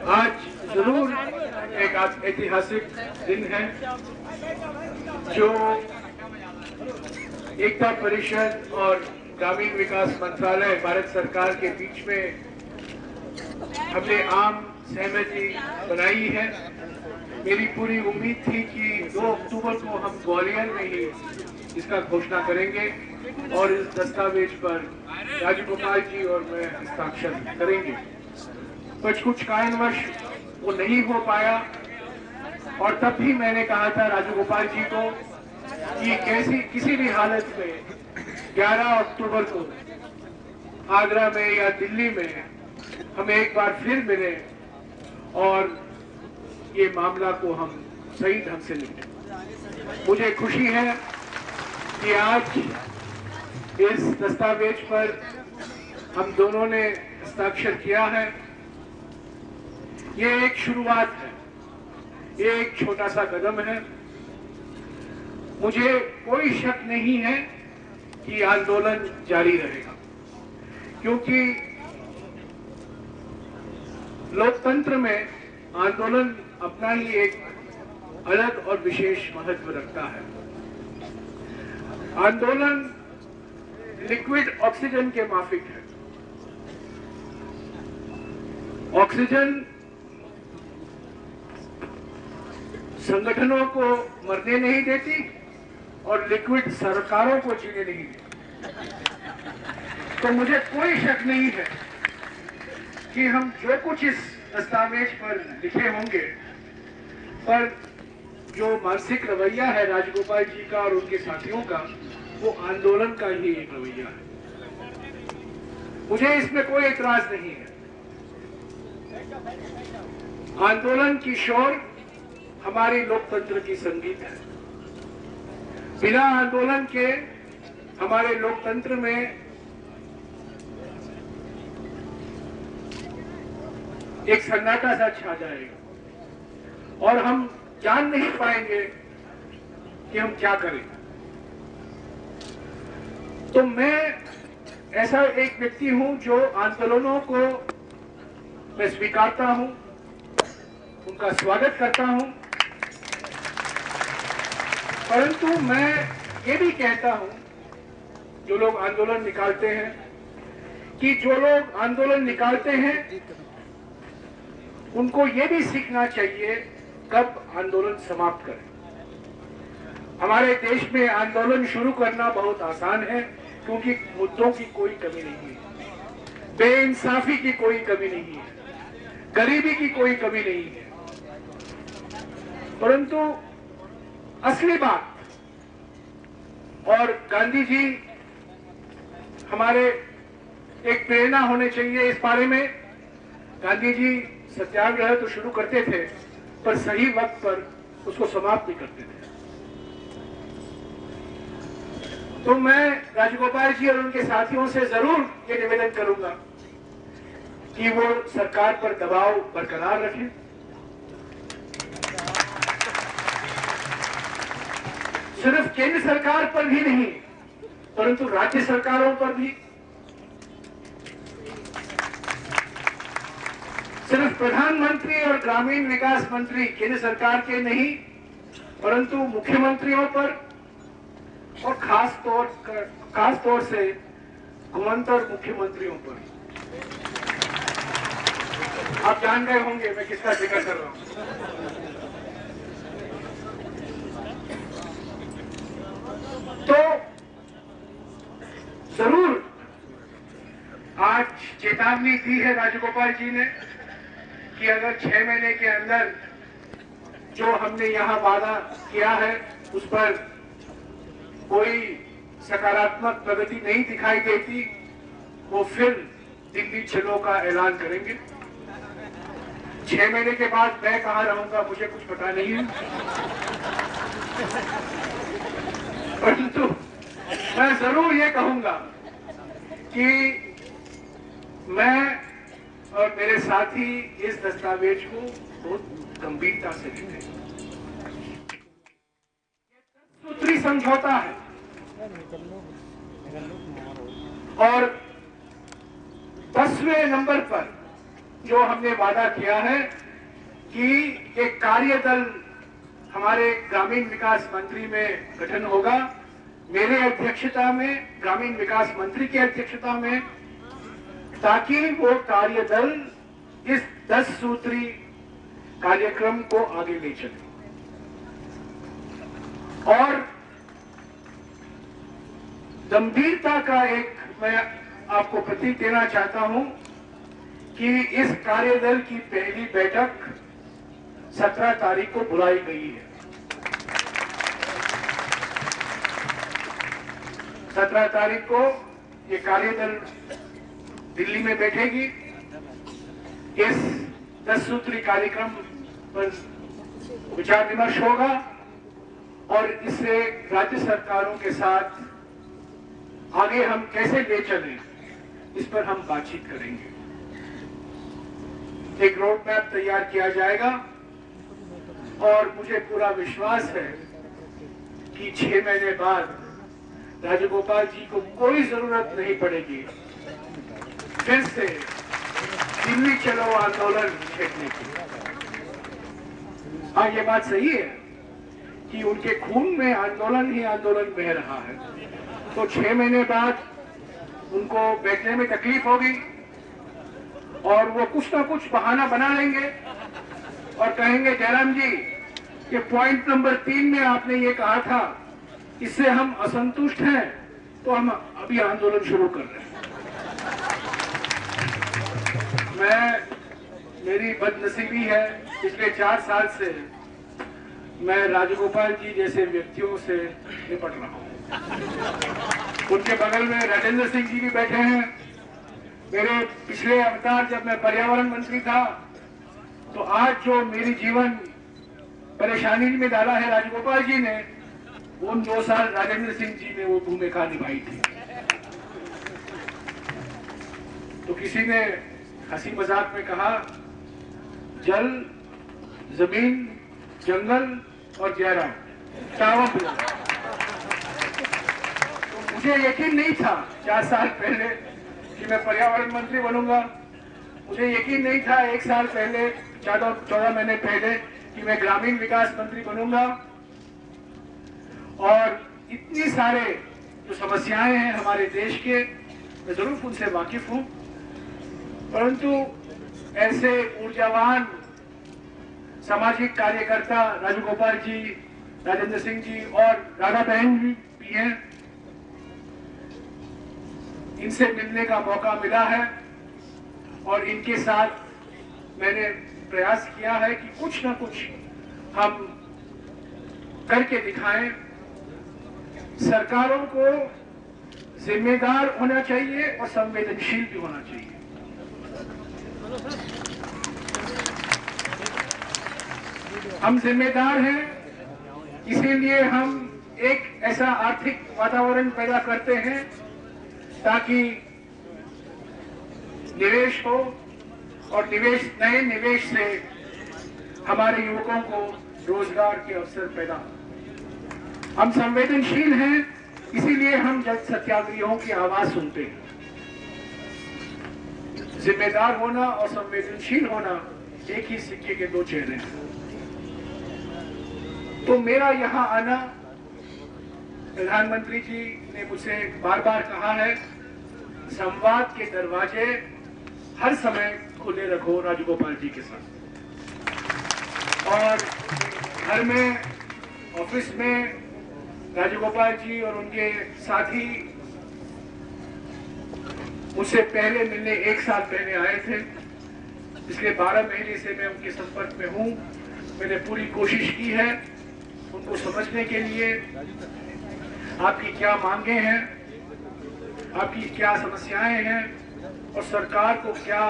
आज जरूर एक ऐतिहासिक दिन है जो एकता परिषद और ग्रामीण विकास मंत्रालय भारत सरकार के बीच में हमने आम सहमति बनाई है। मेरी पूरी उम्मीद थी कि 2 अक्टूबर को हम ग्वालियर में ही इसका घोषणा करेंगे और इस दस्तावेज पर राजगोपाल जी और मैं हस्ताक्षर करेंगे, पर कुछ कारणवश वो नहीं हो पाया। और तब भी मैंने कहा था राजगोपाल जी को कि किसी भी हालत में 11 अक्टूबर को आगरा में या दिल्ली में हम एक बार फिर मिले और ये मामला को हम सही ढंग से निपटें। मुझे खुशी है कि आज इस दस्तावेज पर हम दोनों ने हस्ताक्षर किया है। ये एक शुरुआत है, ये एक छोटा सा कदम है। मुझे कोई शक नहीं है कि आंदोलन जारी रहेगा, क्योंकि लोकतंत्र में आंदोलन अपना ही एक अलग और विशेष महत्व रखता है। आंदोलन लिक्विड ऑक्सीजन के माफिक है। ऑक्सीजन संगठनों को मरने नहीं देती और लिक्विड सरकारों को जीने नहीं देती। तो मुझे कोई शक नहीं है कि हम जो कुछ इस दस्तावेज पर लिखे होंगे, पर जो मानसिक रवैया है राजगोपाल जी का और उनके साथियों का, वो आंदोलन का ही एक रवैया है। मुझे इसमें कोई एतराज नहीं है। आंदोलन की शोर हमारे लोकतंत्र की संगीत है। बिना आंदोलन के हमारे लोकतंत्र में एक सन्नाटा सा छा जाएगा और हम जान नहीं पाएंगे कि हम क्या करें। तो मैं ऐसा एक व्यक्ति हूं जो आंदोलनों को मैं स्वीकारता हूं, उनका स्वागत करता हूं, परंतु मैं ये भी कहता हूं जो लोग आंदोलन निकालते हैं कि जो लोग आंदोलन निकालते हैं उनको ये भी सीखना चाहिए कब आंदोलन समाप्त करें। हमारे देश में आंदोलन शुरू करना बहुत आसान है, क्योंकि मुद्दों की कोई कमी नहीं है, बेइंसाफी की कोई कमी नहीं है, गरीबी की कोई कमी नहीं है। परंतु असली बात, और गांधी जी हमारे एक प्रेरणा होने चाहिए इस बारे में। गांधी जी सत्याग्रह तो शुरू करते थे, पर सही वक्त पर उसको समाप्त भी करते थे। तो मैं राजगोपाल जी और उनके साथियों से जरूर ये निवेदन करूंगा कि वो सरकार पर दबाव बरकरार रखें। सिर्फ केंद्र सरकार पर भी नहीं, परंतु राज्य सरकारों पर भी। सिर्फ प्रधानमंत्री और ग्रामीण विकास मंत्री केंद्र सरकार के नहीं, परंतु मुख्यमंत्रियों पर और खास तौर से घुमंतर मुख्यमंत्रियों पर। आप जान गए होंगे मैं किसका जिक्र कर रहा हूं। तो जरूर आज चेतावनी दी है राजगोपाल जी ने कि अगर 6 महीने के अंदर जो हमने यहाँ वादा किया है उस पर कोई सकारात्मक प्रगति नहीं दिखाई देती, वो फिर दिल्ली चलो का ऐलान करेंगे। 6 महीने के बाद मैं कहाँ रहूंगा मुझे कुछ पता नहीं है, परंतु मैं जरूर ये कहूंगा कि मैं और मेरे साथी इस दस्तावेज को बहुत गंभीरता से लेते हैं। सूत्री समझौता है और 10वें नंबर पर जो हमने वादा किया है कि एक कार्यदल हमारे ग्रामीण विकास मंत्री में गठन होगा, मेरे अध्यक्षता में, ग्रामीण विकास मंत्री की अध्यक्षता में, ताकि वो कार्यदल इस 10 सूत्री कार्यक्रम को आगे ले चले। और गंभीरता का एक मैं आपको प्रतीक देना चाहता हूं कि इस कार्यदल की पहली बैठक 17 तारीख को बुलाई गई है। 17 तारीख को ये कार्यदल दिल्ली में बैठेगी। इस 10 सूत्री कार्यक्रम पर विचार विमर्श होगा और इससे राज्य सरकारों के साथ आगे हम कैसे ले चलें, इस पर हम बातचीत करेंगे। एक रोड मैप तैयार किया जाएगा और मुझे पूरा विश्वास है कि 6 महीने बाद राजगोपाल जी को कोई जरूरत नहीं पड़ेगी फिर से दिल्ली चलो आंदोलन छेड़ने की। हाँ, ये बात सही है कि उनके खून में आंदोलन ही आंदोलन बह रहा है, तो 6 महीने बाद उनको बैठने में तकलीफ होगी और वो कुछ ना कुछ बहाना बना लेंगे और कहेंगे जयराम जी, ये पॉइंट नंबर 3 में आपने ये कहा था, इससे हम असंतुष्ट हैं, तो हम अभी आंदोलन शुरू कर रहे हैं। मेरी बदनसीबी है, पिछले 4 साल से मैं राजगोपाल जी जैसे व्यक्तियों से निपट रहा हूं। उनके बगल में राजेंद्र सिंह जी भी बैठे हैं। मेरे पिछले अवतार जब मैं पर्यावरण मंत्री था, तो आज जो मेरी जीवन परेशानी में डाला है राजगोपाल जी ने, उन 2 साल राजेंद्र सिंह जी ने वो भूमिका निभाई थी। तो किसी ने हंसी मजाक में कहा, जल, जमीन, जंगल और जयराम, चावल। तो मुझे यकीन नहीं था 4 साल पहले कि मैं पर्यावरण मंत्री बनूंगा। मुझे यकीन नहीं था 1 साल पहले, 14 महीने पहले, कि मैं ग्रामीण विकास मंत्री बनूंगा। और इतनी सारे जो समस्याएं हैं हमारे देश के, मैं जरूर उनसे वाकिफ हूं, परंतु ऐसे ऊर्जावान सामाजिक कार्यकर्ता राजगोपाल जी, राजेंद्र सिंह जी और राधा बहन भी हैं, इनसे मिलने का मौका मिला है और इनके साथ मैंने प्रयास किया है कि कुछ ना कुछ हम करके दिखाएं। सरकारों को जिम्मेदार होना चाहिए और संवेदनशील भी होना चाहिए। हम जिम्मेदार हैं, इसीलिए हम एक ऐसा आर्थिक वातावरण पैदा करते हैं ताकि निवेश हो और नए निवेश से हमारे युवकों को रोजगार के अवसर पैदा हो। हम संवेदनशील हैं, इसीलिए हम जल सत्याग्रहियों की आवाज सुनते हैं। जिम्मेदार होना और संवेदनशील होना एक ही सिक्के के 2 चेहरे हैं। तो मेरा यहाँ आना, प्रधानमंत्री जी ने मुझसे बार बार कहा है, संवाद के दरवाजे हर समय खुले रखो राजगोपाल जी के साथ। और घर में, ऑफिस में राजगोपाल जी और उनके साथी मुझसे पहले मिलने 1 साल पहले आए थे। पिछले 12 महीने से मैं उनके संपर्क में हूं। मैंने पूरी कोशिश की है उनको समझने के लिए, आपकी क्या मांगे हैं, आपकी क्या समस्याएं हैं और सरकार को क्या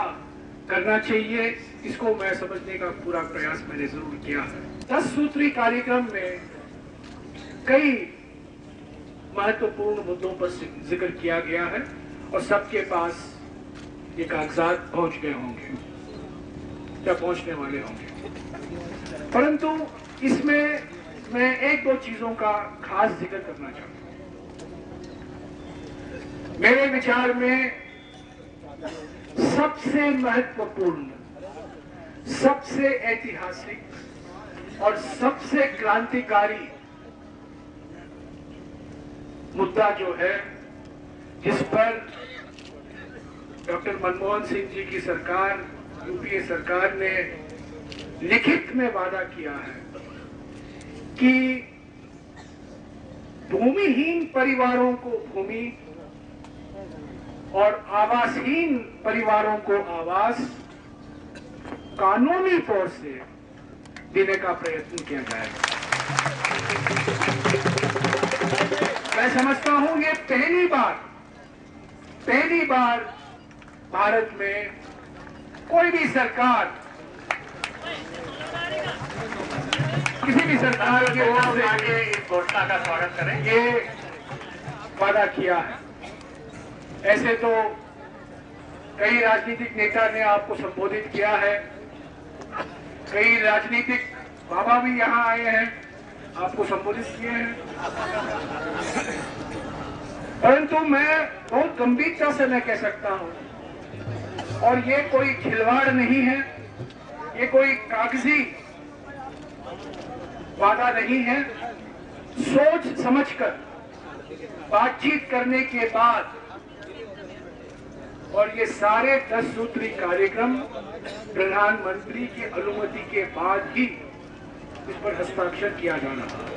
करना चाहिए, इसको मैं समझने का पूरा प्रयास मैंने जरूर किया है। 10 सूत्री कार्यक्रम में कई महत्वपूर्ण मुद्दों पर जिक्र किया गया है और सबके पास ये कागजात पहुंच गए होंगे या पहुंचने वाले होंगे, परंतु इसमें मैं 1-2 चीजों का खास जिक्र करना चाहता हूं। मेरे विचार में सबसे महत्वपूर्ण सबसे ऐतिहासिक और सबसे क्रांतिकारी मुद्दा जो है, जिस पर डॉक्टर मनमोहन सिंह जी की सरकार, यूपीए सरकार ने लिखित में वादा किया है कि भूमिहीन परिवारों को भूमि और आवासहीन परिवारों को आवास कानूनी तौर से देने का प्रयत्न किया जाएगा। मैं समझता हूं ये पहली बार भारत में कोई भी सरकार, किसी भी सरकार की ओर से आगे इस घोषणा का स्वागत करें, ये वादा किया है। ऐसे तो कई राजनीतिक नेता ने आपको संबोधित किया है, कई राजनीतिक बाबा भी यहां आए हैं, आपको संबोधित किए हैं, परंतु मैं बहुत गंभीरता से मैं कह सकता हूं, और ये कोई खिलवाड़ नहीं है, ये कोई कागजी वादा नहीं है। सोच समझकर बातचीत करने के बाद और ये सारे 10 सूत्री कार्यक्रम प्रधानमंत्री की अनुमति के बाद ही इस पर हस्ताक्षर किया जाना है।